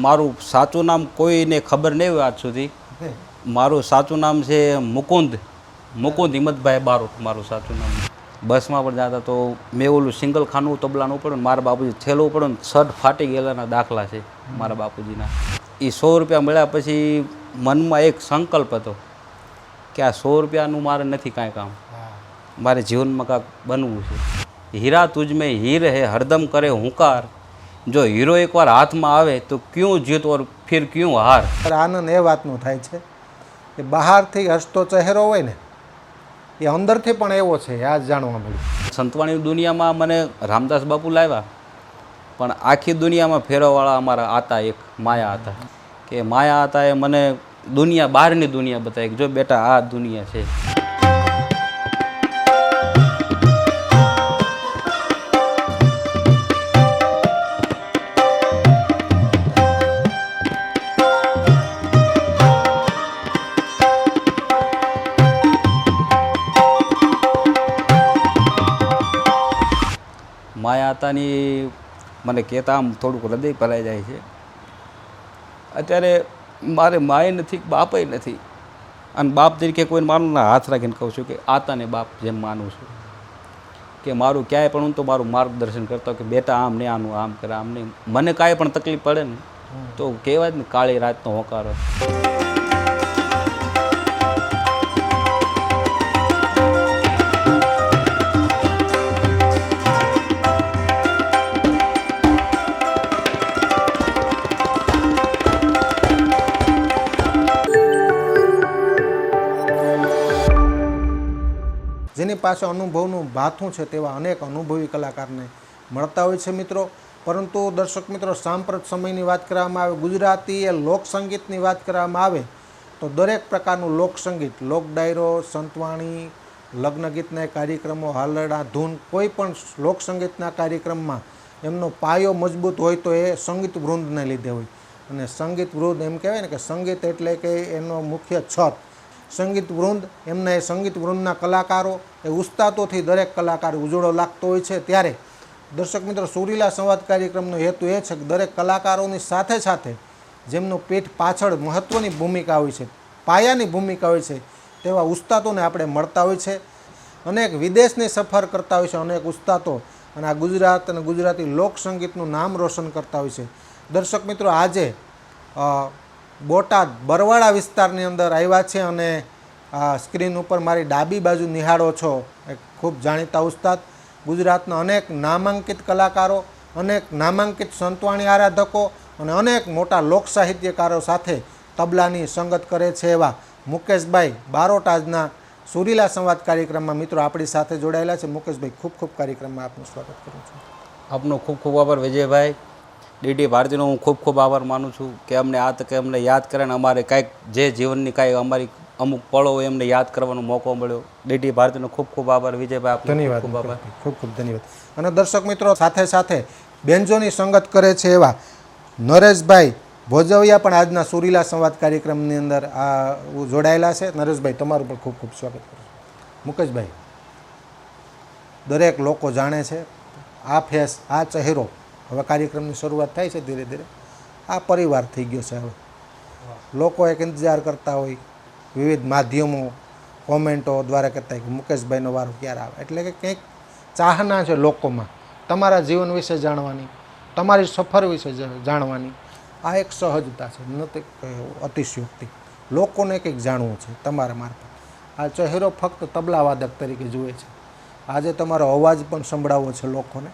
મારું સાચું નામ કોઈને ખબર નહીં હોય આજ સુધી. મારું સાચું નામ છે મુકુંદ હિંમતભાઈ બારોટ મારું સાચું નામ. બસમાં પણ જતા તો મેં ઓલું સિંગલ ખાનું તબલાનું પડ્યું ને મારા બાપુજી થેલું પડ્યું ને શર્ટ ફાટી ગયેલાના દાખલા છે મારા બાપુજીના. એ 100 રૂપિયા મળ્યા પછી મનમાં એક સંકલ્પ હતો કે આ 100 રૂપિયાનું મારે નથી કાંઈ કામ, મારે જીવનમાં કાંઈક બનવું છે. હીરા તુજમે હીર હે હરદમ કરે હુંકાર, જો હીરો એકવાર હાથમાં આવે તો ક્યું જીત ઓર ફિર ક્યું હાર. આનંદ એ વાતનો થાય છે કે બહારથી હસતો ચહેરો હોય ને એ અંદરથી પણ એવો છે, આ જ જાણવા મળ્યું. સંતવાણી દુનિયામાં મને રામદાસ બાપુ લાવ્યા, પણ આખી દુનિયામાં ફેરવવાળા અમારા આતા એક માયા હતા. કે માયા હતા એ મને દુનિયા બહારની દુનિયા બતાવી કે જો બેટા આ દુનિયા છે. માયા હતાની મને કહેતા આમ થોડુંક હૃદય ભરાઈ જાય છે. અત્યારે મારે માય નથી, બાપય નથી, અને બાપ તરીકે કોઈને માનું ના હાથ રાખીને કહું છું કે આતાને બાપ જેમ માનું છું કે મારું ક્યાંય પણ હું તો મારું માર્ગદર્શન કરતા કે બેટા આમ ને આનું આમ કરે આમ નહીં. મને કાંઈ પણ તકલીફ પડે ને તો કહેવાય ને કાળી રાતનો હોકારો. જેની પાસે અનુભવનું ભાથું છે તેવા અનેક અનુભવી કલાકારને મળતા હોય છે મિત્રો. પરંતુ દર્શક મિત્રો, સાંપ્રત સમયની વાત કરવામાં આવે, ગુજરાતી એ લોકસંગીતની વાત કરવામાં આવે તો દરેક પ્રકારનું લોકસંગીત, લોક ડાયરો, સંતવાણી, લગ્ન ગીતના કાર્યક્રમો, હાલરડા, ધૂન, કોઈ પણ લોકસંગીતના કાર્યક્રમમાં એમનો પાયો મજબૂત હોય તો એ સંગીત વૃંદને લીધે હોય. અને સંગીત વૃંદ એમ કહેવાય ને કે સંગીત એટલે કે એનો મુખ્ય છત. સંગીત વૃંદ, એમના એ સંગીત વૃંદના કલાકારો એ ઉસ્તાદોથી દરેક કલાકાર ઉજળો લાગતો હોય છે. ત્યારે દર્શક મિત્રો, સુરીલા સંવાદ કાર્યક્રમનો હેતુ એ છે કે દરેક કલાકારોની સાથે સાથે જેમનું પીઠ પાછળ મહત્ત્વની ભૂમિકા હોય છે, પાયાની ભૂમિકા હોય છે, તેવા ઉસ્તાદોને આપણે મળતા હોય છે. અનેક વિદેશની સફર કરતા હોય છે અનેક ઉસ્તાદો, અને આ ગુજરાત અને ગુજરાતી લોકસંગીતનું નામ રોશન કરતા હોય છે. દર્શક મિત્રો, આજે બોટાદ બરવાળા વિસ્તારની અંદર આવ્યા છે અને આ સ્ક્રીન ઉપર મારી ડાબી બાજુ નિહાળો છો એક ખૂબ જાણીતા ઉસ્તાદ, ગુજરાતના અનેક નામાંકિત કલાકારો, અનેક નામાંકિત સંતવાણી આરાધકો અને અનેક મોટા લોક સાહિત્યકારો સાથે તબલાની સંગત કરે છે એવા મુકેશભાઈ બારોટ આજના સુરીલા સંવાદ કાર્યક્રમમાં મિત્રો આપણી સાથે જોડાયેલા છે. મુકેશભાઈ, ખૂબ ખૂબ કાર્યક્રમમાં આપનું સ્વાગત કરું છું. આપનો ખૂબ ખૂબ આભાર વિજયભાઈ. ડીડી ભારતીનો હું ખૂબ ખૂબ આભાર માનું છું કે અમને આ તકે અમને યાદ કરે ને અમારે કાંઈક જે જીવનની કાંઈ અમારી અમુક પળો હોય એમને યાદ કરવાનો મોકો મળ્યો. ડીડી ભારતીનો ખૂબ ખૂબ આભાર વિજયભાઈ, આપનો ધન્યવાદ. ખૂબ આભાર. ખૂબ ખૂબ ધન્યવાદ. અને દર્શક મિત્રો, સાથે સાથે બેન્જોની સંગત કરે છે એવા નરેશભાઈ ભોજવિયા પણ આજના સુરીલા સંવાદ કાર્યક્રમની અંદર આ જોડાયેલા છે. નરેશભાઈ, તમારું પણ ખૂબ ખૂબ સ્વાગત કરું છું. મુકેશભાઈ, દરેક લોકો જાણે છે આ ફેસ, આ ચહેરો, હવે કાર્યક્રમની શરૂઆત થાય છે ધીરે ધીરે, આ પરિવાર થઈ ગયો છે. હવે લોકો એક ઇંતજાર કરતા હોય, વિવિધ માધ્યમો કોમેન્ટો દ્વારા કહેતા હોય કે મુકેશભાઈનો વારો ક્યારે આવે. એટલે કે કંઈક ચાહના છે લોકોમાં તમારા જીવન વિશે જાણવાની, તમારી સફર વિશે જાણવાની. આ એક સહજતા છે, નથી અતિશયોક્તિ. લોકોને કંઈક જાણવું છે તમારા મારફત. આ ચહેરો ફક્ત તબલાવાદક તરીકે જુએ છે. આજે તમારો અવાજ પણ સંભળાવવો છે લોકોને.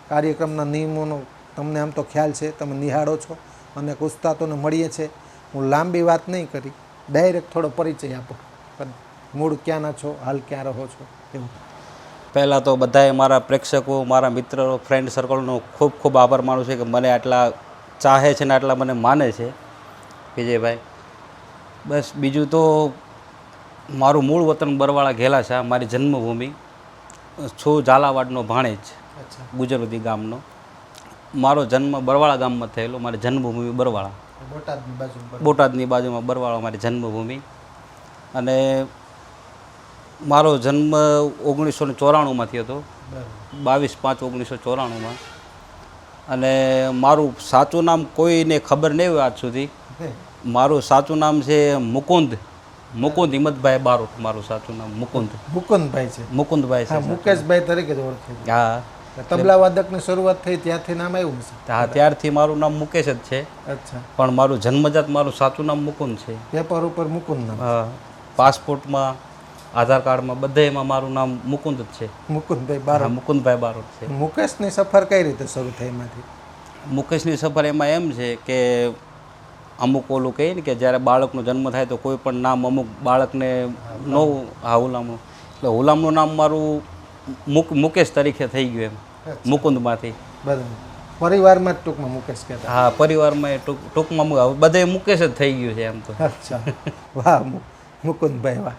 કાર્યક્રમના નિયમોનો તમને આમ તો ખ્યાલ છે, તમે નિહાળો છો અને ઉસ્તાદોને મળીએ છીએ. હું લાંબી વાત નહીં કરી, ડાયરેક્ટ થોડો પરિચય આપો. મૂળ ક્યાંના છો, હાલ ક્યાં રહો છો એવું. પહેલાં તો બધાએ મારા પ્રેક્ષકો, મારા મિત્રો, ફ્રેન્ડ સર્કલનો ખૂબ ખૂબ આભાર માનું છું કે મને આટલા ચાહે છે ને આટલા મને માને છે વિજયભાઈ. બસ બીજું તો મારું મૂળ વતન બરવાળા ઘેલા છે, મારી જન્મભૂમિ. છું ઝાલાવાડનો ભાણેજ, ગુજરવતી ગામનો. મારો જન્મ બરવાળા ગામમાં થયેલો. મારી જન્મભૂમિ બરવાળા, બોટાદની બાજુમાં બરવાળા મારી જન્મભૂમિ. અને મારો જન્મ 1994માં થયો હતો, 22/5/1994. અને મારું સાચું નામ કોઈને ખબર નહીં હોય આજ સુધી. મારું સાચું નામ છે મુકુંદ હિંમતભાઈ બારોટ. મારું સાચું નામ મુકુંદભાઈ છે. મુકુંદભાઈ હા, છે. મુકેશભાઈ તરીકે જ ઓળખે છે. હા તબલા વાદકની શરૂઆત થઈ ત્યાંથી નામ આવ્યું છે. હા, ત્યારથી મારું નામ મુકેશ જ છે, અચ્છા, પણ મારું જન્મજાત મારું સાચું નામ મુકુંદ છે. પેપર ઉપર મુકુંદ નામ. હા, પાસપોર્ટમાં, આધાર કાર્ડમાં બધેમાં મારું નામ મુકુંદ જ છે. મુકુંદભાઈ હા, બારોટ. મુકુંદભાઈ બારોટ છે. મુકેશની સફર કઈ રીતે શરૂ થઈ એમાંથી? મુકેશની સફર એમાં એમ છે કે અમુક ઓલું કહે ને કે જ્યારે બાળકનો જન્મ થાય તો કોઈ પણ નામ અમુક બાળકને નવું, હા, હુલામણું, એટલે હુલામણું નામ મારું મુકેશ તરીકે થઈ ગયું એમ, મુકુંદમાંથી. બરાબર. પરિવારમાં જ ટૂંકમાં મુકેશ કહેતા. હા, પરિવારમાં એ ટૂંકમાં બધે મુકેશ જ થઈ ગયું છે એમ તો. અચ્છા, વાહ મુકુંદભાઈ, વાહ.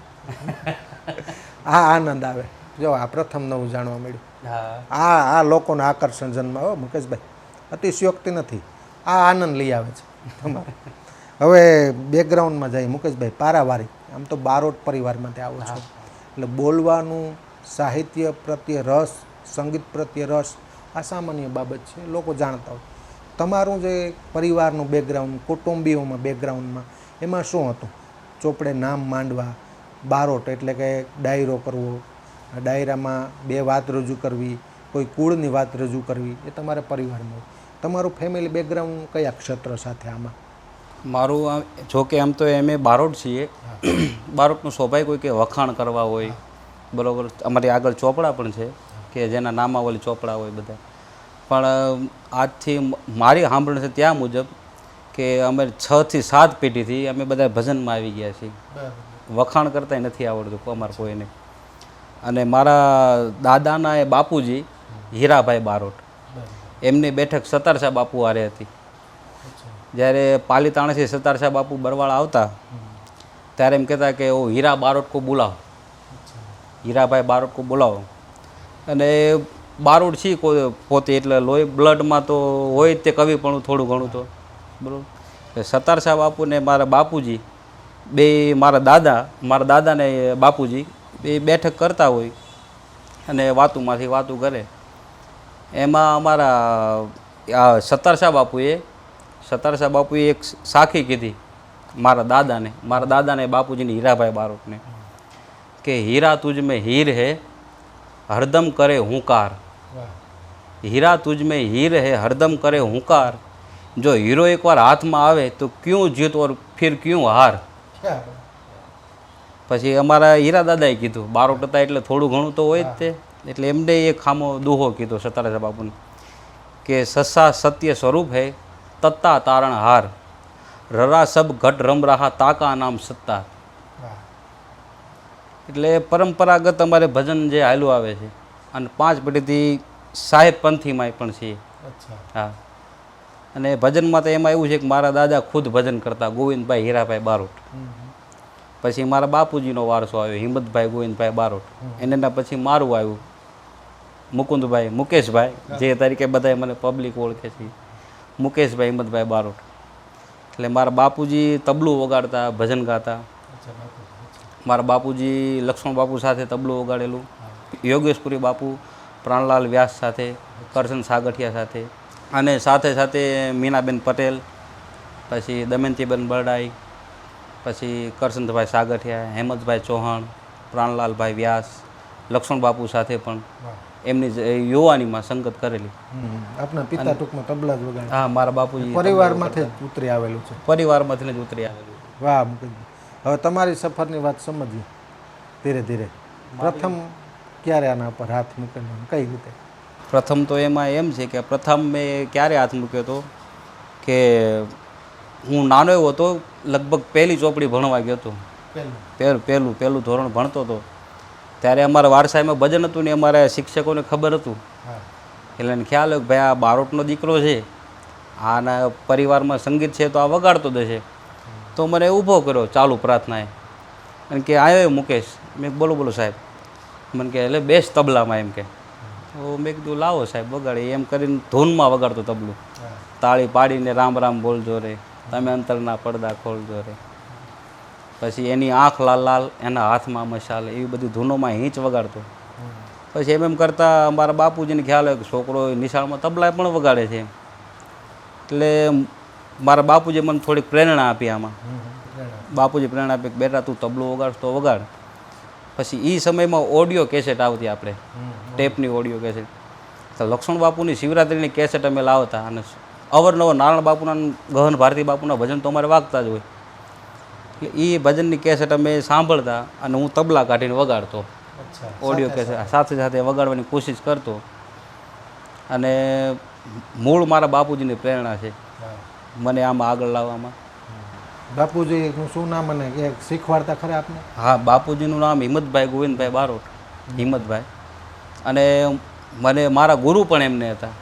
આ આનંદ આવે જો આ પ્રથમ નવું જાણવા મળ્યું. હા, આ લોકોને આકર્ષણ જન્માવે મુકેશભાઈ, અતિશયોક્તિ નથી, આ આનંદ લઈ આવે છે તમારે. હવે બેકગ્રાઉન્ડમાં જઈએ મુકેશભાઈ, પારાવારી, આમ તો બારોટ પરિવારમાંથી આવો છો, એટલે બોલવાનું, સાહિત્ય પ્રત્યે રસ, સંગીત પ્રત્યે રસ, આ સામાન્ય બાબત છે, લોકો જાણતા હોય. તમારું જે પરિવારનું બેકગ્રાઉન્ડ, કુટુંબીઓમાં બેકગ્રાઉન્ડમાં એમાં શું હતું? ચોપડે નામ માંડવા, બારોટ એટલે કે ડાયરો કરવો, ડાયરામાં બે વાત રજૂ કરવી, કોઈ કુળની વાત રજૂ કરવી, એ તમારા પરિવારમાં હોય. તમારું ફેમિલી બેકગ્રાઉન્ડ કયા ક્ષેત્ર સાથે આમાં? મારું જો કે આમ તો અમે બારોટ છીએ. બારોટનું સ્વાભાવિક હોય કે વખાણ કરવા હોય, બરાબર. અમારી આગળ ચોપડા પણ છે કે જેના નામાવલી ચોપડા હોય બધા. પણ આજથી મારી સાંભળણ છે ત્યાં મુજબ કે અમે 6 થી 7 પેઢીથી અમે બધા ભજનમાં આવી ગયા છીએ. વખાણ કરતાંય નથી આવડતું અમારે કોઈને. અને મારા દાદાના એ બાપુજી હીરાભાઈ બારોટ, એમની બેઠક સતારશા બાપુ હારે હતી. જ્યારે પાલીતાણાથી સતારશા બાપુ બરવાળા આવતા ત્યારે એમ કહેતા કે ઓ હીરા બારોટ કો બોલાવો, હીરાભાઈ બારોટ કો બોલાવો. અને બારોટ છી પોતે, એટલે લોહી બ્લડમાં તો હોય જ તે કવિ પણ થોડું ઘણું તો, બરાબર. સતારશા બાપુને મારા બાપુજી બે, મારા દાદાને બાપુજી બે બેઠક કરતા હોય અને વાતુમાંથી વાતું કરે. એમાં અમારા સતારશા બાપુએ એક સાખી કીધી મારા દાદાને બાપુજીને, હીરાભાઈ બારોટને, કે હીરા તુજ મેં હીર હે હરદમ કરે હુંકાર, હીરા તુજ મેં હીર હે હરદમ કરે હુંકાર, જો હીરો એકવાર હાથમાં આવે તો ક્યું જીત ઓર ફિર ક્યું હાર. પછી અમારા હીરા દાદાએ કીધું, બારોટ હતા એટલે થોડું ઘણું તો હોય જ તે, એટલે એમને એક ખામો દુહો કીધો સતારશા બાપુને કે સસ્સા સત્ય સ્વરૂપ હે તત્તા તારણ હાર, રરા સબ ઘટ રમ રહા તાકા નામ સત્તા. એટલે પરંપરાગત અમારે ભજન જે હાલ્યું આવે છે, અને 5 પેઢીથી સાહેબ પંથીમાં પણ છીએ. હા, અને ભજનમાં તો એમાં એવું છે કે મારા દાદા ખુદ ભજન કરતા, ગોવિંદભાઈ હીરાભાઈ બારોટ. પછી મારા બાપુજીનો વારસો આવ્યો, હિંમતભાઈ ગોવિંદભાઈ બારોટ. એના પછી મારું આવ્યું, મુકેશભાઈ, જે તરીકે બધા મને પબ્લિક ઓળખે છે, મુકેશભાઈ હિંમતભાઈ બારોટ. એટલે મારા બાપુજી તબલું વગાડતા, ભજન ગાતા. મારા બાપુજી લક્ષ્મણ બાપુ સાથે તબલું વગાડેલું, યોગેશપુરી બાપુ પ્રાણલાલ વ્યાસ સાથે, કરશન સાગઠિયા સાથે, અને સાથે સાથે મીનાબેન પટેલ, પછી દમયંતીબેન બરડાઈ, પછી કરશનભાઈ સાગઠિયા, હેમંતભાઈ ચૌહાણ, પ્રાણલાલભાઈ વ્યાસ, લક્ષ્મણ બાપુ સાથે પણ એમની યુવાનીમાં સંગત કરેલી. આપના પિતા ટૂંકમાં તબલા જ વગાડે? હા, મારા બાપુજી પરિવારમાંથી જ ઉતરી આવેલું છે. પરિવારમાંથી જ ઉતરી આવેલું. વાહ મુકેશભાઈ, હવે તમારી સફરની વાત સમજીએ ધીરે ધીરે. પ્રથમ ક્યારે આના પર હાથ મૂકેલો, કઈ રીતે? પ્રથમ તો એમાં એમ છે કે પ્રથમ મેં ક્યારે હાથ મૂક્યો હતો કે હું નાનો એવો હતો, લગભગ પહેલી ચોપડી ભણવા ગયો હતો. પહેલું ધોરણ ભણતો હતો ત્યારે અમારા વારસાઈમાં ભજન હતું ને અમારા શિક્ષકોને ખબર હતું, એટલે એને ખ્યાલ હોય કે ભાઈ આ બારોટનો દીકરો છે, આના પરિવારમાં સંગીત છે તો આ વગાડતો જ છે. તો મને ઊભો કર્યો ચાલુ પ્રાર્થનાએ, અને કે આવ્યો મુકેશ. મેં બોલો સાહેબ. મને કે એટલે બેસ તબલામાં, એમ કે. તો મેં કીધું લાવો સાહેબ વગાડે, એમ કરીને ધૂનમાં વગાડતો તબલું, તાળી પાડીને રામ રામ બોલજો રે, તમે અંતરના પડદા ખોલજો રે. પછી એની આંખ લાલ લાલ, એના હાથમાં મશાલ, એવી બધી ધૂનોમાં હીંચ વગાડતો. પછી એમ કરતાં મારા બાપુજીને ખ્યાલ હોય કે છોકરો નિશાળમાં તબલા પણ વગાડે છે, એટલે મારા બાપુજી મને થોડીક પ્રેરણા આપી આમાં. બાપુજી પ્રેરણા આપી કે બેટા તું તબલું વગાડશ તો વગાડ. પછી એ સમયમાં ઓડિયો કેસેટ આવતી આપણે, ટેપની ઓડિયો કેસેટ. તો લક્ષ્મણ બાપુની શિવરાત્રિની કેસેટ અમે લાવતા અને અવારનવાર નારાયણ બાપુના ગહન ભારતી બાપુના ભજન તો અમારે વાગતા જ હોય. એટલે એ ભજનની કેસેટ અમે સાંભળતા અને હું તબલા કાઢીને વગાડતો, ઓડિયો કેસેટ સાથે સાથે વગાડવાની કોશિશ કરતો. અને મૂળ મારા બાપુજીની પ્રેરણા છે મને આમાં આગળ લાવવામાં. બાપુજીનું શું નામ અને એ શીખવાડતા ખરા આપને? હા, બાપુજીનું નામ હિંમતભાઈ ગોવિંદભાઈ બારોટ, હિંમતભાઈ. અને મને મારા ગુરુ પણ એમને હતા.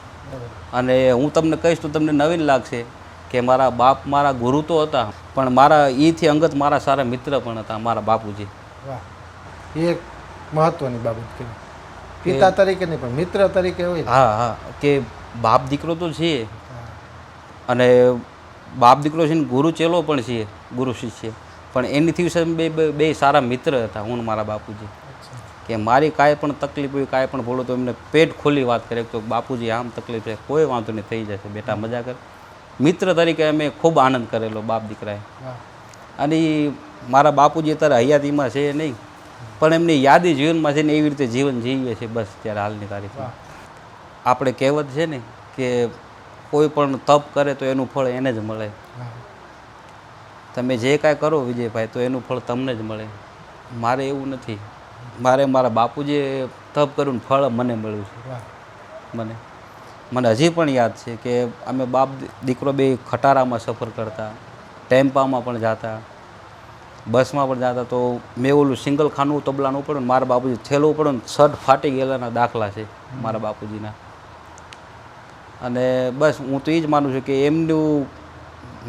અને હું તમને કહીશ તો તમને નવીન લાગશે કે મારા બાપ મારા ગુરુ તો હતા, પણ મારા એથી અંગત મારા સારા મિત્ર પણ હતા મારા બાપુજી. વાહ, એ એક મહત્વની બાબત કહેવાય. પિતા તરીકે નહીં પણ મિત્ર તરીકે હોય. હા હા, કે બાપ દીકરો તો છીએ અને બાપ દીકરો છે ને ગુરુ ચેલો પણ છીએ, ગુરુ શિષ્ય. પણ એનીથી બે સારા મિત્ર હતા હું ને મારા બાપુજી. કે મારી કાંઈ પણ તકલીફ હોય, કાંઈ પણ બોલો તો એમને પેટ ખોલી વાત કરે તો બાપુજી આમ તકલીફ છે, કોઈ વાંધો નહીં, થઈ જશે બેટા, મજા કર. મિત્ર તરીકે અમે ખૂબ આનંદ કરેલો બાપ દીકરાએ. અને મારા બાપુજી અત્યારે હયાતીમાં છે નહીં, પણ એમની યાદી જીવનમાં છે ને એવી રીતે જીવન જીવીએ છે બસ ત્યારે હાલની તારીખમાં. આપણે કહેવત છે ને કે કોઈ પણ તપ કરે તો એનું ફળ એને જ મળે. તમે જે કાંઈ કરો વિજયભાઈ તો એનું ફળ તમને જ મળે. મારે એવું નથી, મારે મારા બાપુજીએ તપ કર્યું ફળ મને મળ્યું છે. મને હજી પણ યાદ છે કે અમે બાપ દીકરો બે ખટારામાં સફર કરતા, ટેમ્પામાં પણ જતા, બસમાં પણ જતા. તો મેં ઓલું સિંગલ ખાનું તબલાનું પડ્યું ને મારા બાપુજી થેલું પડ્યું ને શર્ટ ફાટી ગયેલાના દાખલા છે મારા બાપુજીના. અને બસ હું તો એ જ માનું છું કે એમનું,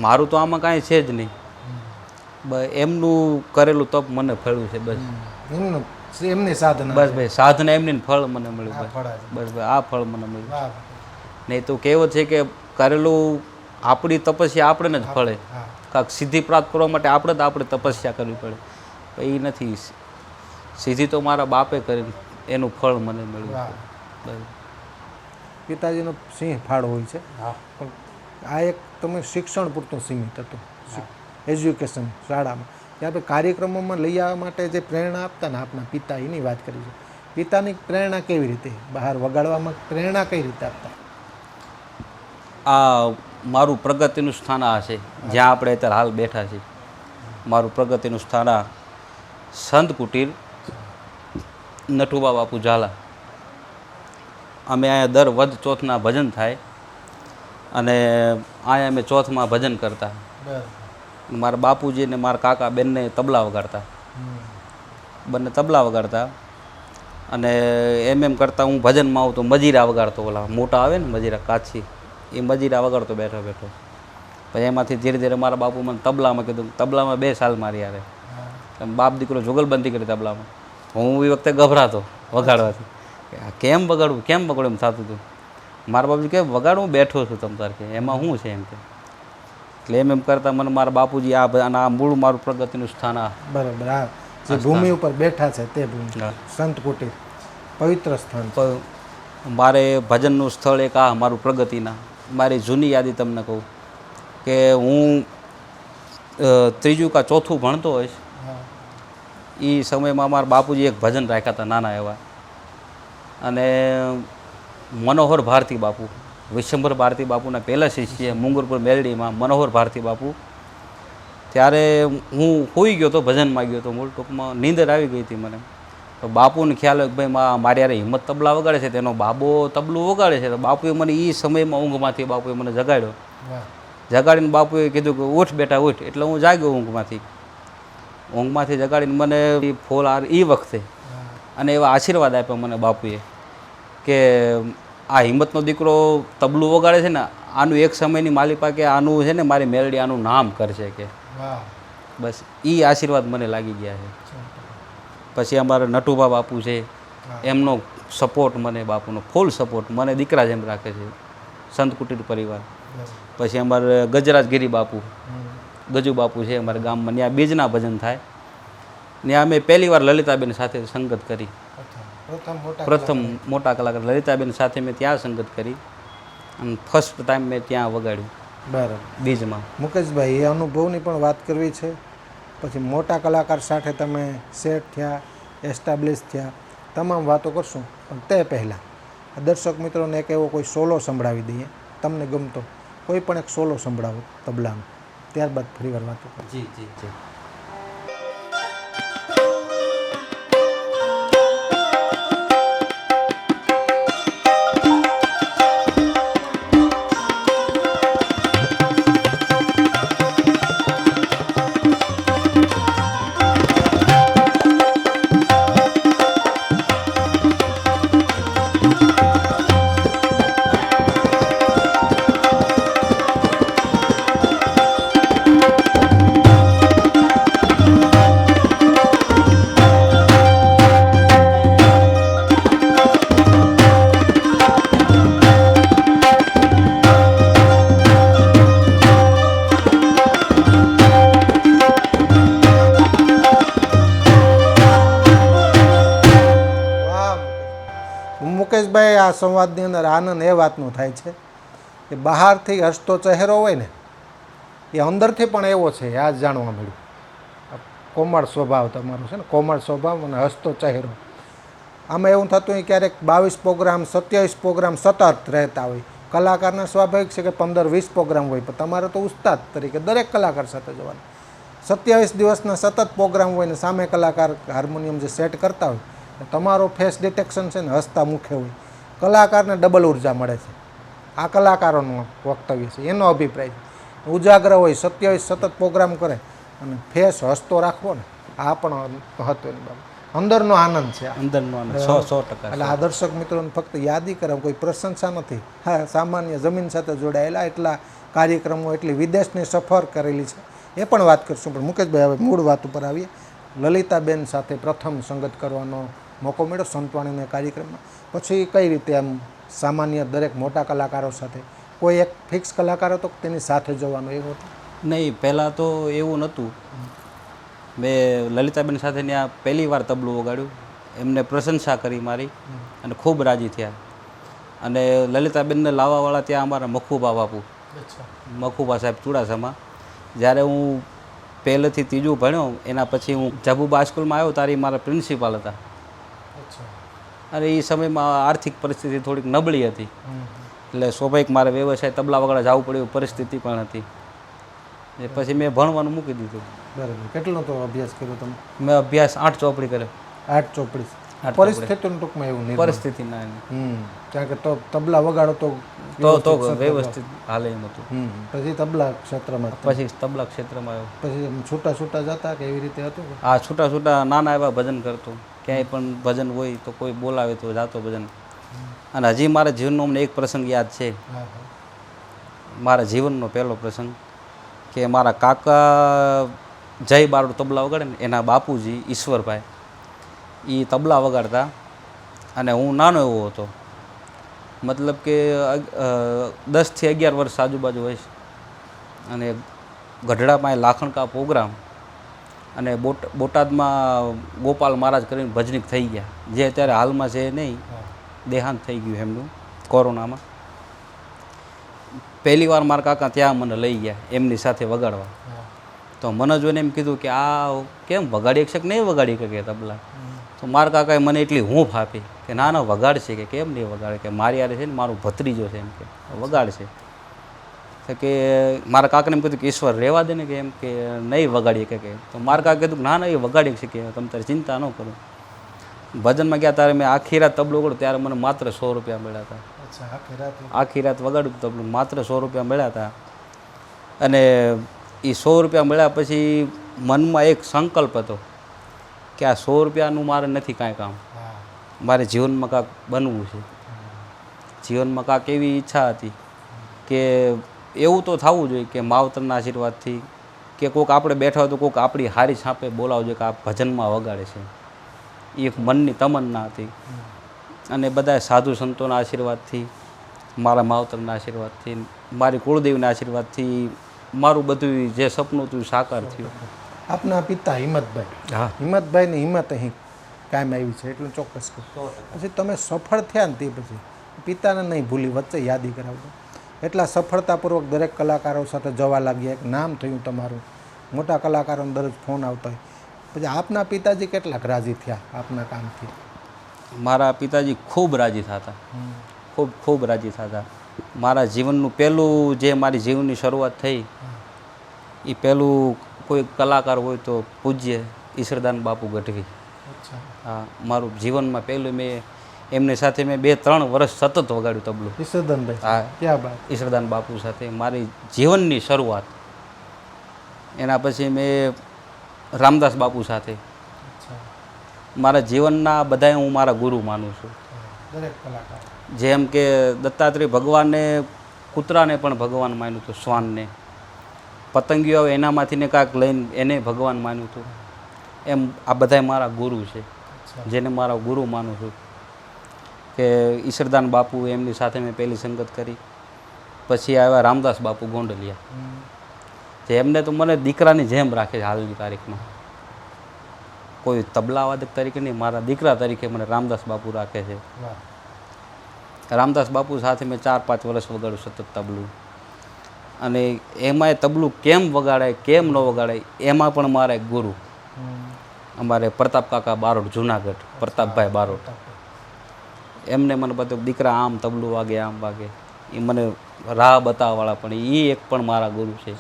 મારું તો આમાં કાંઈ છે જ નહીં, બસ એમનું કરેલું તપ મને ફળ્યું છે. બસ એમની સાધના, બસ ભાઈ સાધના એમની ફળ મને મળ્યું. બસ ભાઈ આ ફળ મને મળ્યું. નહીં તો કહેવત છે કે કરેલું આપણી તપસ્યા આપણને જ ફળે. કાંક સિદ્ધિ પ્રાપ્ત કરવા માટે આપણે તપસ્યા કરવી પડે. એ નથી, સિદ્ધિ તો મારા બાપે કરી, એનું ફળ મને મળ્યું. બસ પિતાજીનો સિંહ ફાળો હોય છે, પણ આ એક તમે શિક્ષણ પૂરતું સીમિત હતું, એજ્યુકેશન શાળામાં. ત્યાં આપણે કાર્યક્રમોમાં લઈ આવવા માટે જે પ્રેરણા આપતા ને આપના પિતા, એની વાત કરી છે. પિતાની પ્રેરણા કેવી રીતે, બહાર વગાડવામાં પ્રેરણા કઈ રીતે આપતા? આ મારું પ્રગતિનું સ્થાન આ છે જ્યાં આપણે અત્યારે હાલ બેઠા છીએ. મારું પ્રગતિનું સ્થાન આ સંત કુટીર નટુબા બાપુ ઝાલા. અમે અહીંયા દર વધ ચોથના ભજન થાય અને અહીંયા અમે ચોથમાં ભજન કરતા. મારા બાપુજી ને મારા કાકા બેનને તબલા વગાડતા, બંને તબલા વગાડતા. અને એમ કરતાં હું ભજનમાં આવું તો મજીરા વગાડતો, ઓલા મોટા આવે ને મજીરા કાચી, એ મજીરા વગાડતો બેઠો બેઠો. પછી એમાંથી ધીરે ધીરે મારા બાપુ મને તબલામાં કીધું, તબલામાં 2 સાલ મારી યારે બાપ દીકરો જુગલબંધી કરી તબલામાં. હું એ વખતે ગભરાતો વગાડવાથી, કેમ વગાડવું એમ થતું હતું. મારા બાપુજી કે વગાડવું, બેઠો છું તમ તાર કે એમાં શું છે એમ કે. એટલે એમ કરતાં મને મારા બાપુજી આ મૂળ મારું પ્રગતિનું સ્થાન આ. બરાબર, આ જે ભૂમિ ઉપર બેઠા છે તે ભૂમિ સંત કુટીર પવિત્ર સ્થાન. મારે ભજનનું સ્થળ એક આ મારું પ્રગતિના. મારી જૂની યાદી તમને કહું કે હું 3જું કે 4થું ભણતો હોઈશ, એ સમયમાં મારા બાપુજી એક ભજન રાખ્યા હતા નાના એવા. અને મનોહર ભારતી બાપુ, વિશ્વંભર ભારતી બાપુના પહેલાં શિષ્ય મુંગરપુર મેલડીમાં મનોહર ભારતી બાપુ. ત્યારે હું સૂઈ ગયો હતો, ભજનમાં ગયો હતો, મૂળ ટૂંકમાં નીંદર આવી ગઈ હતી મને. તો બાપુને ખ્યાલ હોય કે ભાઈ મારી યારે હિંમત તબલા વગાડે છે, તેનો બાબો તબલું વગાડે છે. તો બાપુએ મને એ સમયમાં ઊંઘમાંથી બાપુએ મને જગાડ્યો. જગાડીને બાપુએ કીધું કે ઉઠ બેટા ઉઠ. એટલે હું જાગ્યો ઊંઘમાંથી જગાડીને મને ફોલ એ વખતે અને એવા આશીર્વાદ આપ્યા મને બાપુએ કે આ હિંમતનો દીકરો તબલું વગાડે છે ને, આનું એક સમયની માલિપા કે આનું છે ને મારી મેલડી આનું નામ કરશે કે. બસ એ આશીર્વાદ મને લાગી ગયા છે. પછી અમારા નટુભા બાપુ છે, એમનો સપોર્ટ મને, બાપુનો ફૂલ સપોર્ટ મને દીકરા જેમ રાખે છે, સંત કુટીર પરિવાર. પછી અમારે ગજરાજગીરી બાપુ, ગજુ બાપુ છે અમારા ગામમાં, ત્યાં બીજના ભજન થાય. ત્યાં અમે પહેલી વાર લલિતાબેન સાથે સંગત કરી. પ્રથમ મોટા કલાકાર લલિતાબેન સાથે મેં ત્યાં સંગત કરી અને ફર્સ્ટ ટાઈમ મેં ત્યાં વગાડ્યું બરાબર. બીજમાં. મુકેશભાઈ, એ અનુભવની પણ વાત કરવી છે. પછી મોટા કલાકાર સાથે તમે સેટ થયા, એસ્ટાબ્લિશ થયા, તમામ વાતો કરશું. પણ તે પહેલાં દર્શક મિત્રોને એક એવો કોઈ સોલો સંભળાવી દઈએ, તમને ગમતો કોઈ પણ એક સોલો સંભળાવો તબલાનો, ત્યારબાદ ફરીવાર વાતો કરો. જી જી જી. મુકેશભાઈ, આ સંવાદની અંદર આનંદ એ વાતનો થાય છે કે બહારથી હસતો ચહેરો હોય ને એ અંદરથી પણ એવો છે. આ જ જાણવા મળ્યું. કોમળ સ્વભાવ તમારો છે ને, કોમળ સ્વભાવ અને હસતો ચહેરો. આમાં એવું થતું હોય ક્યારેક 22 પ્રોગ્રામ 27 પ્રોગ્રામ સતત રહેતા હોય. કલાકારના સ્વાભાવિક છે કે 15-20 પ્રોગ્રામ હોય, પણ તમારે તો ઉસ્તાદ તરીકે દરેક કલાકાર સાથે જવાનું. 27 દિવસના સતત પ્રોગ્રામ હોય ને સામે કલાકાર હાર્મોનિયમ જે સેટ કરતા હોય, તમારો ફેસ ડિટેક્શન છે ને હસતા મુખે હોય. કલાકારને ડબલ ઉર્જા મળે છે. આ કલાકારોનું વક્તવ્ય છે, એનો અભિપ્રાય છે. ઉજાગર હોય, 27 સતત પ્રોગ્રામ કરે અને ફેસ હસતો રાખવો ને, આ પણ મહત્વની બાબત. અંદરનો આનંદ છે. અંદરનો આનંદ 100%. એટલે આ દર્શક મિત્રોને ફક્ત યાદી કરાવ, કોઈ પ્રશંસા નથી. હા, સામાન્ય જમીન સાથે જોડાયેલા એટલા કાર્યક્રમો, એટલી વિદેશની સફર કરેલી છે, એ પણ વાત કરશું. પણ મુકેશભાઈ, હવે મૂળ વાત ઉપર આવીએ. લલિતાબેન સાથે પ્રથમ સંગત કરવાનો મોકો મળ્યો સંતવાણીના કાર્યક્રમમાં. પછી કઈ રીતે આમ સામાન્ય દરેક મોટા કલાકારો સાથે કોઈ એક ફિક્સ કલાકાર હતો તેની સાથે જવાનું એવું હતું? નહીં, પહેલાં તો એવું નહોતું. મેં લલિતાબેન સાથે ત્યાં પહેલી વાર તબલું વગાડ્યું. એમને પ્રશંસા કરી મારી અને ખૂબ રાજી થયા. અને લલિતાબેનને લાવવાવાળા ત્યાં અમારા મખુબા બાપુ, મખુબા સાહેબ ચુડાસમા. જ્યારે હું પહેલેથી ત્રીજું ભણ્યો એના પછી હું જાબુબા હાઈસ્કૂલમાં આવ્યો ત્યારે મારા પ્રિન્સિપાલ હતા. અને એ સમયમાં આર્થિક પરિસ્થિતિ થોડીક નબળી હતી, એટલે સ્વાભાવિક મારે વ્યવસાય તબલા વગાડવા જવું પડ્યું પરિસ્થિતિ પણ હતી. એ પછી મેં ભણવાનું મૂકી દીધું. બરાબર. કેટલો તો અભ્યાસ કર્યો તમે? મેં અભ્યાસ 8 ચોપડી કર્યો. 8 ચોપડી. પરિસ્થિતિનું ટૂંકમાં એવું નહીં. પરિસ્થિતિ ના કારણ કે તો તબલા વગાડો તો વ્યવસ્થિત હાલે એમ હતું. પછી તબલા ક્ષેત્રમાં આવ્યો. પછી છૂટા છૂટા જતા કે એવી રીતે હતું? હા, છૂટા નાના એવા ભજન કરતો. ક્યાંય પણ ભજન હોય તો કોઈ બોલાવે તો જાતો ભજન. અને હજી મારા જીવનનો અમને એક પ્રસંગ યાદ છે. મારા જીવનનો પહેલો પ્રસંગ કે મારા કાકા જય બારોટ તબલા વગાડે ને, એના બાપુજી ઈશ્વરભાઈ એ તબલા વગાડતા અને હું નાનો એવો હતો. મતલબ કે 10 થી 11 વર્ષ આજુબાજુ હોય છે. અને ગઢડામાં લાખણકા પ્રોગ્રામ અને બોટાદમાં ગોપાલ મહારાજ કરીને ભજનીક થઈ ગયા, જે અત્યારે હાલમાં છે નહીં, દેહાંત થઈ ગયું એમનું કોરોનામાં. પહેલી વાર મારા કાકા ત્યાં મને લઈ ગયા એમની સાથે વગાડવા. તો મને જોઈને એમ કીધું કે આ કેમ વગાડી શકશે કે નહીં વગાડી શકે તબલા? તો મારા કાકાએ મને એટલી હૂંફ આપી કે ના ના વગાડશે, કે કેમ નહીં વગાડે, કે મારી યારે છે ને મારું ભત્રીજો છે એમ કે વગાડશે. તો કે મારા કાકાને એમ કીધું કે ઈશ્વર રહેવા દે ને, કે એમ કે નહીં વગાડીએ કે. તો મારા કાકા કીધું ના ના એ વગાડી શકે, તમે તારી ચિંતા ન કરો. ભજનમાં ગયા ત્યારે મેં આખી રાત તબલો વગાડ્યું ત્યારે મને માત્ર 100 રૂપિયા મળ્યા હતા. આખી રાત વગાડ્યું તબલું, માત્ર 100 રૂપિયા મળ્યા હતા. અને એ 100 રૂપિયા મળ્યા પછી મનમાં એક સંકલ્પ હતો કે આ 100 રૂપિયાનું મારે નથી કાંઈ કામ, મારે જીવનમાં કાંઈક બનવું છે. જીવનમાં કાંઈક એવી ઈચ્છા હતી કે એવું તો થવું જોઈએ કે માવતરના આશીર્વાદથી કે કોઈક આપણે બેઠા હોય તો કોઈક આપણી હારી છાપે બોલાવજો કે આ ભજનમાં વગાડે છે. એ એક મનની તમન્ના હતી. અને બધા સાધુ સંતોના આશીર્વાદથી, મારા માવતરના આશીર્વાદથી, મારી કુળદેવીના આશીર્વાદથી મારું બધું જે સપનું હતું સાકાર થયું. આપના પિતા હિંમતભાઈ, હા, હિંમતભાઈની હિંમત અહીં કાયમ આવી છે એટલું ચોક્કસ કહું. પછી તમે સફળ થયા ને તે પછી પિતાને નહીં ભૂલી વચ્ચે યાદી કરાવજો. એટલા સફળતાપૂર્વક દરેક કલાકારો સાથે જવા લાગ્યા, એક નામ થયું તમારું, મોટા કલાકારોને દરરોજ ફોન આવતા હોય. પછી આપના પિતાજી કેટલાક રાજી થયા આપના કામથી? મારા પિતાજી ખૂબ રાજી થતા, ખૂબ રાજી થતા. મારા જીવનનું પહેલું જે મારી જીવનની શરૂઆત થઈ એ પહેલું કોઈ કલાકાર હોય તો પૂજ્ય ઈશ્વરદાન બાપુ ગઢવી. હા, મારું જીવનમાં પહેલું મેં એમની સાથે મેં 2-3 વર્ષ સતત વગાડ્યું તબલું. ઈશ્વરદાનભાઈ, હા, ક્યાં બાત. ઈશ્વરદાન બાપુ સાથે મારી જીવનની શરૂઆત. એના પછી મેં રામદાસ બાપુ સાથે. મારા જીવનના બધાય હું મારા ગુરુ માનું છું. દરેક કલાકાર જેમ કે દત્તાત્રેય ભગવાનને કૂતરાને પણ ભગવાન માન્યું હતું, શ્વાનને. પતંગીઓ આવે એનામાંથી ને કાંઈક લઈને એને ભગવાન માન્યું હતું. એમ આ બધાય મારા ગુરુ છે, જેને મારા ગુરુ માનું છું. કે ઈશ્વરદાન બાપુ, એમની સાથે મેં પહેલી સંગત કરી. પછી આવ્યા રામદાસ બાપુ ગોંડલિયા, જે એમને તો મને દીકરાની જેમ રાખે છે હાલની તારીખમાં. કોઈ તબલાવાદક તરીકે નહીં, મારા દીકરા તરીકે મને રામદાસ બાપુ રાખે છે. રામદાસ બાપુ સાથે મેં 4-5 વર્ષ વગાડ્યું સતત તબલું. અને એમાંય તબલું કેમ વગાડાય કેમ ન વગાડાય એમાં પણ મારા એક ગુરુ અમારે પ્રતાપ કાકા બારોટ, જુનાગઢ પ્રતાપભાઈ બારોટ, એમને મને બધું દીકરા આમ તબલું વાગે આમ વાગે, એ મને રાહ બતાવવાવાળા પણ એ એક પણ મારા ગુરુ છે.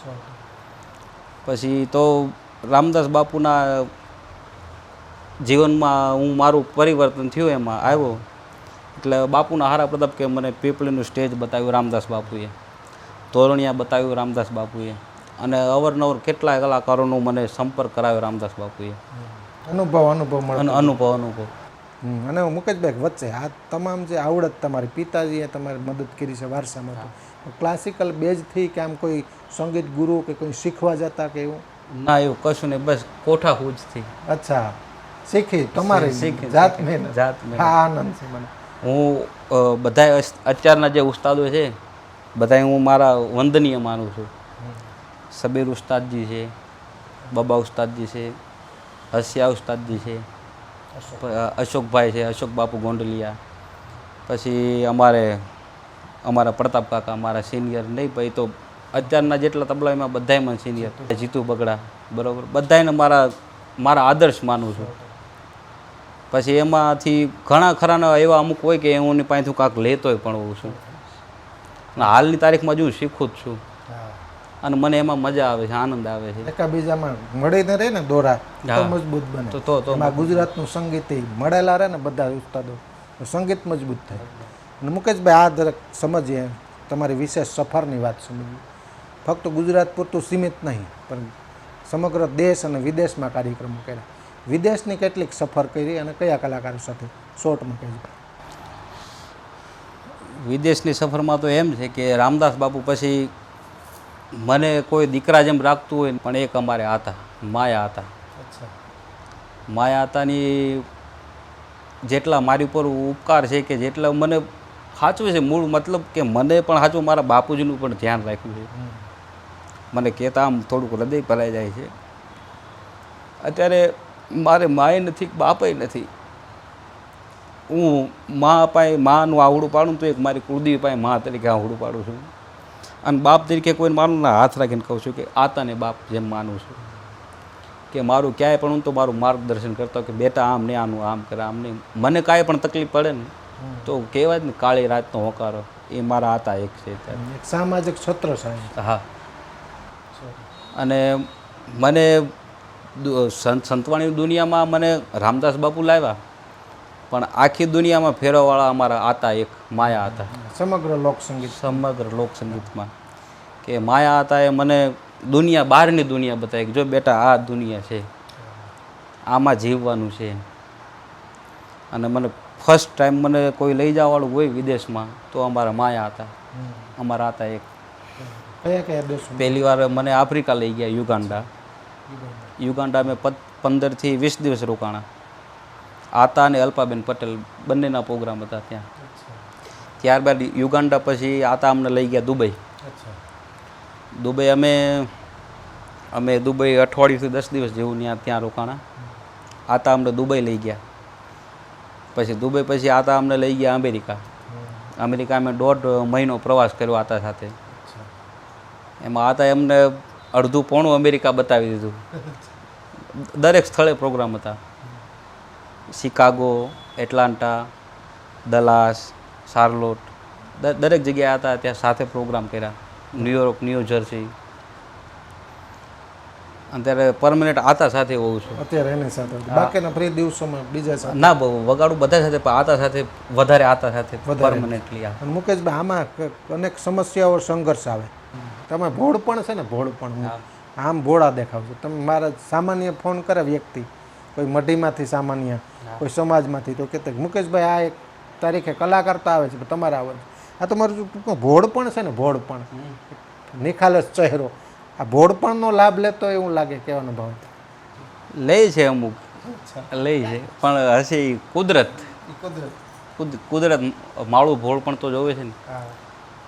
પછી તો રામદાસ બાપુના જીવનમાં હું મારું પરિવર્તન થયું એમાં આવ્યો એટલે બાપુના હારા પ્રતાપ કે મને પીપળીનું સ્ટેજ બતાવ્યું રામદાસ બાપુએ, તોરણિયા બતાવ્યું રામદાસ બાપુએ, અને અવારનવાર કેટલાય કલાકારોનો મને સંપર્ક કરાવ્યો રામદાસ બાપુએ. અનુભવ. અને મુકેશભાઈ વચ્ચે આ તમામ જે આવડત તમારી પિતાજીએ તમારી મદદ કરી છે વારસામાં, તો ક્લાસિકલ બેઝથી કે આમ કોઈ સંગીત ગુરુ કે કોઈ શીખવા જતા કે એવું? ના, એવું કશું નહીં, બસ કોઠા કૂચથી. અચ્છા, શીખી તમારી જાત મહેનત. હા, આનંદ છે મને. હું બધા અત્યારના જે ઉસ્તાદો છે બધા હું મારા વંદનીય માનું છું. સબીર ઉસ્તાદજી છે, બાબા ઉસ્તાદજી છે, હસિયા ઉસ્તાદજી છે, અશોકભાઈ છે, અશોક બાપુ ગોંડલિયા. પછી અમારા પ્રતાપ કાકા મારા સિનિયર નહીં, ભાઈ તો અત્યારના જેટલા તબલા એમાં બધાય મને સિનિયર. જીતુ બગડા, બરાબર, બધાને મારા આદર્શ માનું છું. પછી એમાંથી ઘણા ખરાના એવા અમુક હોય કે હું એની પાસેથી કાંઈક લેતોય પણ હોઉં છું. અને હાલની તારીખમાં જો શીખું જ છું અને મને એમાં મજા આવે છે, આનંદ આવે છે. એકાબીજામાં મળીને રહે ને દોરા તો મજબૂત બને. તો એમાં ગુજરાતનું સંગીત મળેલા રહે ને બધા ઉસ્તાદો, સંગીત મજબૂત થાય. અને મુકેશભાઈ આ દરેક સમજીએ તમારી વિશેષ સફરની વાત સમજીએ. ફક્ત ગુજરાત પૂરતું સીમિત નહીં પણ સમગ્ર દેશ અને વિદેશમાં કાર્યક્રમો કર્યા. વિદેશની કેટલીક સફર કરી અને કયા કલાકારો સાથે શોર્ટમાં કહી? વિદેશની સફરમાં તો એમ છે કે રામદાસ બાપુ પછી મને કોઈ દીકરા જેમ રાખતું હોય પણ એક અમારે હતા, માયા હતા. માયા હતાની જેટલા મારી ઉપર ઉપકાર છે કે જેટલા મને સાચું છે મૂળ મતલબ કે મને પણ સાચું મારા બાપુજીનું પણ ધ્યાન રાખ્યું છે. મને કહેતા આમ થોડુંક હૃદય ભરાઈ જાય છે. અત્યારે મારે માએ નથી, બાપે નથી. હું મા અપાય માનું આવડું પાડું તો એક મારી કુળદેવી પાસે મા તરીકે આવડું પાડું છું, અને બાપ તરીકે કોઈને માનું ના હાથ રાખીને કહું છું કે આતાને બાપ જેમ માનું છું. કે મારું ક્યાંય પણ હું તો મારું માર્ગદર્શન કરતો કે બેટા આમ નહીં, આનું આમ કરે, આમ નહીં. મને કાંઈ પણ તકલીફ પડે ને તો કહેવાય ને કાળી રાતનો હોકારો, એ મારા આતા એક છે. સામાજિક છત્ર સાહેબ. હા. અને મને સંતવાણી દુનિયામાં મને રામદાસ બાપુ લાવ્યા, પણ આખી દુનિયામાં ફેરવવાળા અમારા આતા એક માયા હતા. સમગ્ર લોકસંગીતમાં કે માયા હતા એ મને દુનિયા, બહારની દુનિયા બતાવી જો બેટા આ દુનિયા છે, આમાં જીવવાનું છે. અને મને ફર્સ્ટ ટાઈમ મને કોઈ લઈ જવાવાળું હોય વિદેશમાં તો અમારા માયા હતા, અમારા હતા એક. પહેલી વાર મને આફ્રિકા લઈ ગયા, યુગાન્ડા મેં 15 થી 20 દિવસ રોકાણા. આતા અને અલ્પાબેન પટેલ બંનેના પ્રોગ્રામ હતા ત્યાં. ત્યારબાદ યુગાન્ડા પછી આતા અમને લઈ ગયા દુબઈ. દુબઈ અમે દુબઈ અઠવાડિયુંથી 10 દિવસ જેવું ત્યાં રોકાણા. આતા અમને દુબઈ લઈ ગયા. પછી દુબઈ પછી આતા અમને લઈ ગયા અમેરિકા. અમેરિકા અમે 1.5 મહિનો પ્રવાસ કર્યો આતા સાથે. એમાં આતા એમને અડધું પોણું અમેરિકા બતાવી દીધું. દરેક સ્થળે પ્રોગ્રામ હતા. શિકાગો, એટલાન્ટા, દલાસ, શાર્લોટ, દરેક જગ્યાએ હતા ત્યાં સાથે પ્રોગ્રામ કર્યા. New York, new jersey. અત્યારે પરમનન્ટ આતા સાથે હોઉં છું અત્યારે એની સાથે. બાકીના ફ્રી દિવસોમાં બીજા સાથે ના વગાડું બધા સાથે, પણ આતા સાથે વધારે, આતા સાથે પરમનન્ટલી. અને મુકેશભાઈ આમાં અનેક સમસ્યાઓ સંઘર્ષ આવે. તમે ભોળપણ છે ને, ભોળપણ આમ ભોળા દેખાવ છો તમે. મારા સામાન્ય ફોન કરે વ્યક્તિ, કોઈ મઢીમાંથી સામાન્ય, કોઈ સમાજમાંથી, તો કહેતા મુકેશભાઈ આ એક તારીખે કલાકાર તો આવે છે પણ તમારા આવે છે. આ તમારું ભોળપણ છે ને, ભોળપણ, નિખાલસ ચહેરો, આ ભોળપણનો લાભ લેતો એવું લાગે કહેવાનો ભાવ. લે છે અમુક, લે છે, પણ હશે ઈ કુદરત. કુદરત માળું ભોળપણ તો જોવે છે ને.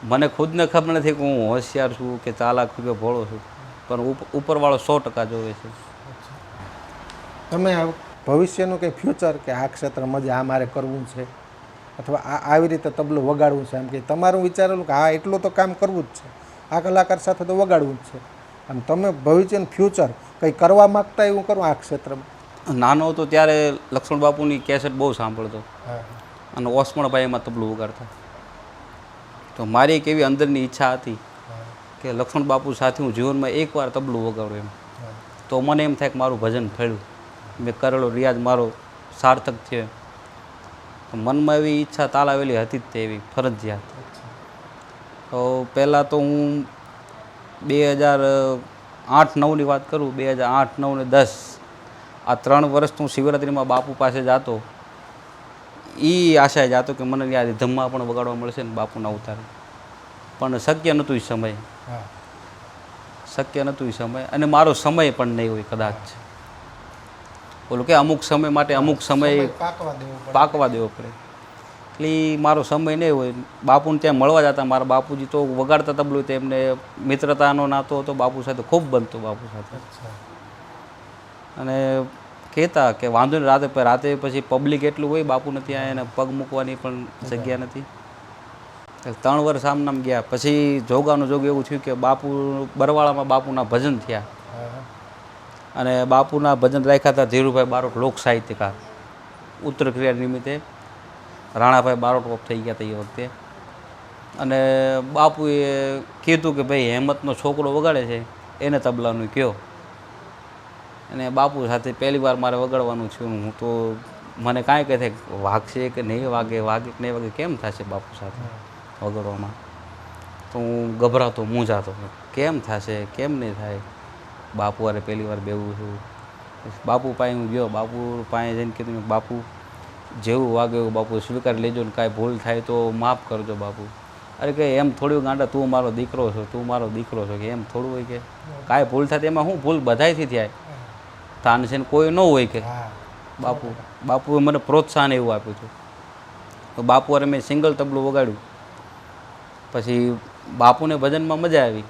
મને ખુદને ખબર નથી કે હું હોશિયાર છું કે ચાલાક છું કે ભોળો છું, પણ ઉપરવાળો 100% જોવે છે. તમે ભવિષ્યનું કંઈ ફ્યુચર કે આ ક્ષેત્રમાં જ આ મારે કરવું છે, અથવા આવી રીતે તબલું વગાડવું છે, એમ કે તમારું વિચારેલું કે હા એટલું તો કામ કરવું જ છે, આ કલાકાર સાથે તો વગાડવું જ છે, અને તમે ભવિષ્યનું ફ્યુચર કંઈ કરવા માગતા એવું કરો આ ક્ષેત્રમાં? નાનો હતો ત્યારે લક્ષ્મણ બાપુની કેસેટ બહુ સાંભળતો, અને ઓસમણભાઈ એમાં તબલું વગાડતા. તો મારી એક એવી અંદરની ઈચ્છા હતી કે લક્ષ્મણ બાપુ સાથે હું જીવનમાં એકવાર તબલું વગાડું એમ. તો મને એમ થાય કે મારું ભજન ફળ્યું, મેં કરેલો રિયાઝ મારો સાર્થક થયો. તો મનમાં એવી ઈચ્છા તાલાવેલી હતી જ તે, એવી ફરજિયાત. તો પહેલાં તો હું 2008-9ની વાત કરું, 2008, 9 ને 10 આ 3 વર્ષ હું શિવરાત્રિમાં બાપુ પાસે જતો. એ આશાએ જતો કે મને યાર ધમ્મા પણ વગાડવા મળશે ને બાપુના અવતાર. પણ શક્ય નહોતું એ સમય, શક્ય નહોતું એ સમય, અને મારો સમય પણ નહીં હોય કદાચ. બોલું કે અમુક સમય માટે અમુક સમય પાકવા દેવો પડે. એટલે મારો સમય નહીં હોય. બાપુને ત્યાં મળવા જતા, મારા બાપુજી તો વગાડતા તબલું, તો એમને મિત્રતાનો નાતો હતો બાપુ સાથે, ખૂબ બનતો બાપુ સાથે. અને કહેતા કે વાંધો નહીં, રાતે પછી પબ્લિક એટલું હોય બાપુને ત્યાં, એને પગ મૂકવાની પણ જગ્યા નથી. 3 વર્ષ આમ નામ ગયા. પછી જોગાનું જોગ એવું થયું કે બાપુ બરવાળામાં બાપુના ભજન થયા, અને બાપુના ભજન રાખ્યા હતા ધીરુભાઈ બારોટ, લોક સાહિત્યકાર. ઉત્તર ક્રિયા નિમિત્તે રાણાભાઈ બારોટ ઓફ થઈ ગયા હતા એ વખતે. અને બાપુએ કીધું કે ભાઈ હેમતનો છોકરો વગાડે છે, એને તબલાનું કહો. અને બાપુ સાથે પહેલી વાર મારે વગાડવાનું થયું. હું તો મને કાંઈ કહે છે વાગશે કે નહીં વાગે, વાગે કે નહીં વાગે, કેમ થશે બાપુ સાથે વગાડવામાં. તો હું ગભરાતો, મૂંઝાતો, કેમ થશે, કેમ નહીં થાય. બાપુ વારે પહેલી વાર બેવું છું. બાપુ પાસે હું ગયો, બાપુ પાસે જઈને કીધું બાપુ જેવું વાગે એવું બાપુ સ્વીકારી લેજો, ને કાંઈ ભૂલ થાય તો માફ કરજો બાપુ. અરે કે એમ થોડું ગાંડા, તું મારો દીકરો છો, તું મારો દીકરો છો, કે એમ થોડું હોય કે કાંઈ ભૂલ થાય એમાં શું ભૂલ બધાયથી થાય, તાનસેન કોઈ ન હોય કે. બાપુએ મને પ્રોત્સાહન એવું આપ્યું હતું. તો બાપુ વારે મેં સિંગલ તબલું વગાડ્યું. પછી બાપુને ભજનમાં મજા આવી.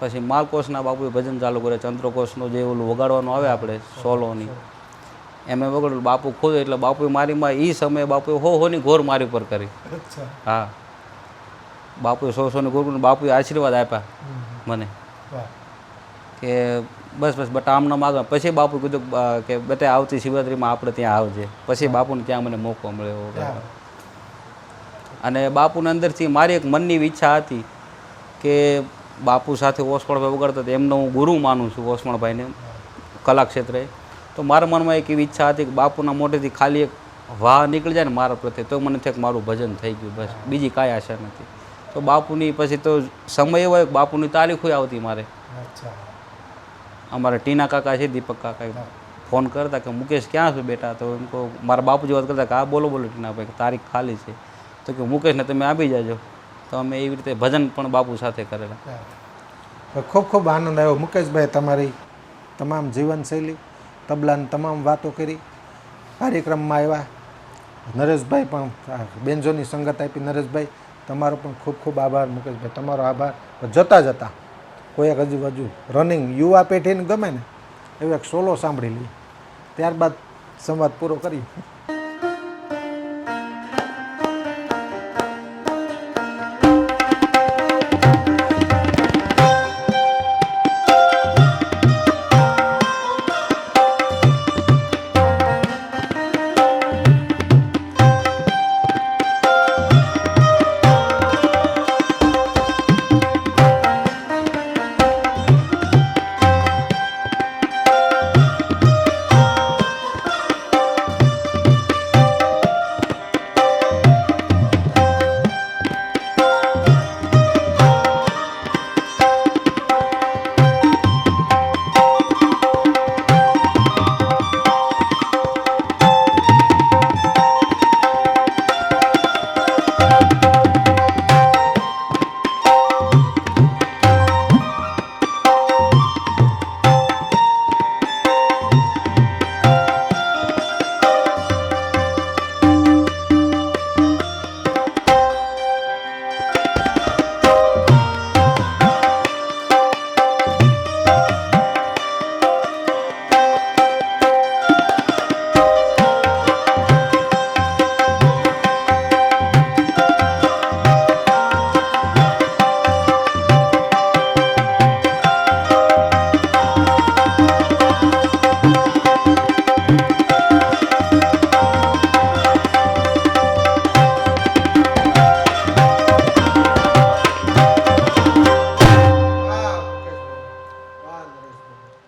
પછી માલકોશના બાપુએ ભજન ચાલુ કરે, ચંદ્રકોશનો જે ઓલું વગાડવાનું આવે આપણે સોલોની, એમ વગાડ્યું. બાપુ ખુદ, એટલે બાપુએ મારીમાં એ સમયે બાપુએ હોની ઘોર મારી ઉપર કરી. હા, બાપુએ 100-100ની ઘોર કરીને બાપુએ આશીર્વાદ આપ્યા મને કે બસ બટા આમ નામ આગળ. પછી બાપુ કીધું કે બેટા આવતી શિવરાત્રિમાં આપણે ત્યાં આવજે. પછી બાપુને ત્યાં મને મોકો મળ્યો. અને બાપુને અંદરથી મારી એક મનની ઈચ્છા હતી કે બાપુ સાથે ઓસમણભાઈ વગાડતા હતા, એમનો હું ગુરુ માનું છું ઓસમણભાઈને કલાક્ષેત્રે. તો મારા મનમાં એક એવી ઈચ્છા હતી કે બાપુના મોઢેથી ખાલી એક વાહ નીકળી જાય ને મારા પ્રત્યે, તો મને થાય કે મારું ભજન થઈ ગયું, બસ બીજી કાંઈ આશા નથી. તો બાપુની પછી તો સમય એવો હોય, બાપુની તારીખો આવતી મારે. અમારા ટીના કાકા છે, દીપક કાકા, ફોન કરતા કે મુકેશ ક્યાં છો બેટા? તો એમ કહું, મારા બાપુજી વાત કરતા કે હા બોલો ટીનાભાઈ, તારીખ ખાલી છે. તો કે મુકેશને તમે આપી જાજો. તો અમે એવી રીતે ભજન પણ બાપુ સાથે કરેલા. ખૂબ ખૂબ આનંદ આવ્યો મુકેશભાઈ, તમારી તમામ જીવનશૈલી, તબલાની તમામ વાતો કરી. કાર્યક્રમમાં આવ્યા નરેશભાઈ પણ બેન્જોની સંગત આપી. નરેશભાઈ તમારો પણ ખૂબ ખૂબ આભાર. મુકેશભાઈ તમારો આભાર. જતાં જતાં કોઈ એક હજુ રનિંગ યુવા પેઢીને ગમે ને એવું એક સોલો સાંભળી લઈએ, ત્યારબાદ સંવાદ પૂરો કરીએ.